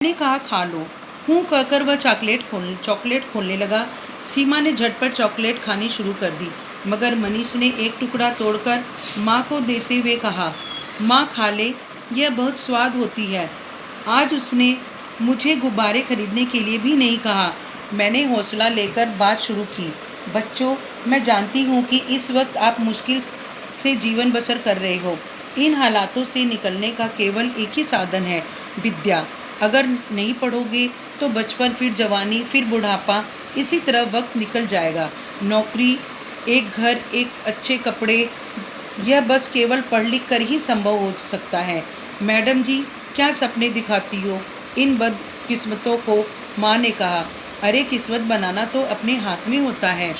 मैंने कहा खा लो। हूँ कहकर वह चॉकलेट खोलने लगा। सीमा ने झटपट चॉकलेट खानी शुरू कर दी, मगर मनीष ने एक टुकड़ा तोड़कर माँ को देते हुए कहा, माँ खा ले, यह बहुत स्वाद होती है। आज उसने मुझे गुब्बारे खरीदने के लिए भी नहीं कहा। मैंने हौसला लेकर बात शुरू की, बच्चों, मैं जानती हूँ कि इस वक्त आप मुश्किल से जीवन बसर कर रहे हो। इन हालातों से निकलने का केवल एक ही साधन है, विद्या। अगर नहीं पढ़ोगे तो बचपन, फिर जवानी, फिर बुढ़ापा, इसी तरह वक्त निकल जाएगा। नौकरी, एक घर, एक अच्छे कपड़े, यह बस केवल पढ़ लिख कर ही संभव हो सकता है। मैडम जी, क्या सपने दिखाती हो इन बदकिस्मतों को, माँ ने कहा। अरे किस्मत बनाना तो अपने हाथ में होता है,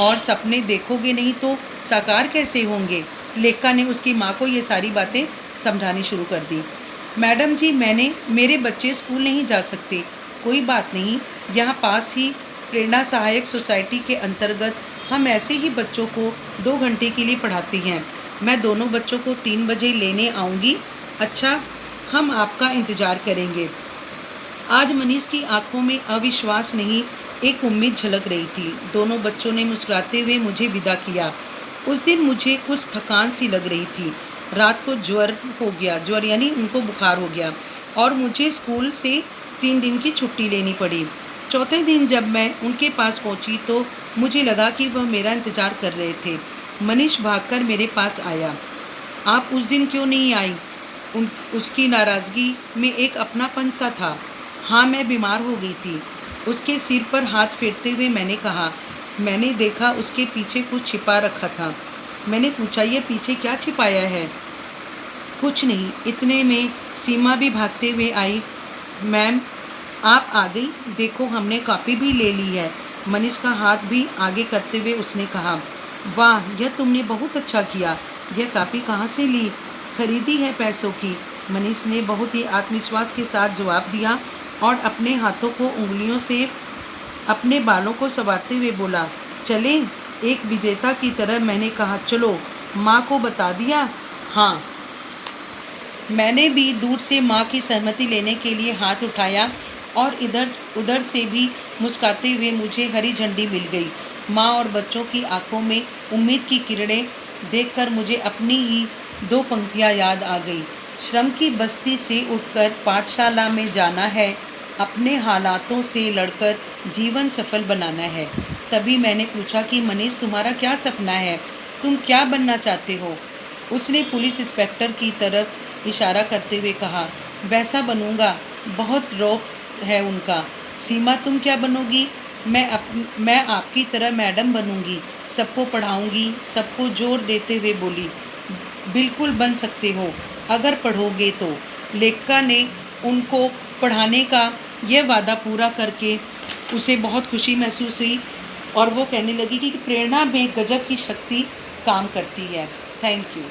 और सपने देखोगे नहीं तो साकार कैसे होंगे। लेखा ने उसकी माँ को ये सारी बातें समझानी शुरू कर दी। मैडम जी, मेरे बच्चे स्कूल नहीं जा सकते। कोई बात नहीं, यहाँ पास ही प्रेरणा सहायक सोसाइटी के अंतर्गत हम ऐसे ही बच्चों को 2 घंटे के लिए पढ़ाते हैं। मैं दोनों बच्चों को 3 बजे लेने आऊँगी। अच्छा, हम आपका इंतज़ार करेंगे। आज मनीष की आंखों में अविश्वास नहीं, एक उम्मीद झलक रही थी। दोनों बच्चों ने मुस्कुराते हुए मुझे विदा किया। उस दिन मुझे कुछ थकान सी लग रही थी। रात को ज्वर यानी उनको बुखार हो गया, और मुझे स्कूल से 3 दिन की छुट्टी लेनी पड़ी। चौथे दिन जब मैं उनके पास पहुंची तो मुझे लगा कि वह मेरा इंतज़ार कर रहे थे। मनीष भागकर मेरे पास आया। आप उस दिन क्यों नहीं आई? उसकी नाराज़गी में एक अपनापन सा था। हाँ, मैं बीमार हो गई थी। उसके सिर पर हाथ फेरते हुए मैंने कहा। मैंने देखा उसके पीछे कुछ छिपा रखा था। मैंने पूछा, ये पीछे क्या छिपाया है? कुछ नहीं। इतने में सीमा भी भागते हुए आई। मैम, आप आ गई, देखो हमने कॉपी भी ले ली है। मनीष का हाथ भी आगे करते हुए उसने कहा, वाह, यह तुमने बहुत अच्छा किया। यह कॉपी कहाँ से ली? खरीदी है पैसों की, मनीष ने बहुत ही आत्मविश्वास के साथ जवाब दिया, और अपने हाथों को उंगलियों से अपने बालों को संवारते हुए बोला, चलें? एक विजेता की तरह मैंने कहा, चलो। माँ को बता दिया? हाँ। मैंने भी दूर से माँ की सहमति लेने के लिए हाथ उठाया, और इधर उधर से भी मुस्कुराते हुए मुझे हरी झंडी मिल गई। माँ और बच्चों की आंखों में उम्मीद की किरणें देखकर मुझे अपनी ही 2 पंक्तियाँ याद आ गई। श्रम की बस्ती से उठकर पाठशाला में जाना है, अपने हालातों से लड़कर जीवन सफल बनाना है। तभी मैंने पूछा कि मनीष, तुम्हारा क्या सपना है? तुम क्या बनना चाहते हो? उसने पुलिस इंस्पेक्टर की तरफ इशारा करते हुए कहा, वैसा बनूंगा। बहुत रौब है उनका। सीमा, तुम क्या बनोगी? मैं आपकी तरह मैडम बनूंगी, सबको पढ़ाऊंगी। सबको जोर देते हुए बोली, बिल्कुल बन सकते हो, अगर पढ़ोगे तो। लेखिका ने उनको पढ़ाने का यह वादा पूरा करके उसे बहुत खुशी महसूस हुई, और वो कहने लगी कि प्रेरणा में गजब की शक्ति काम करती है। Thank you.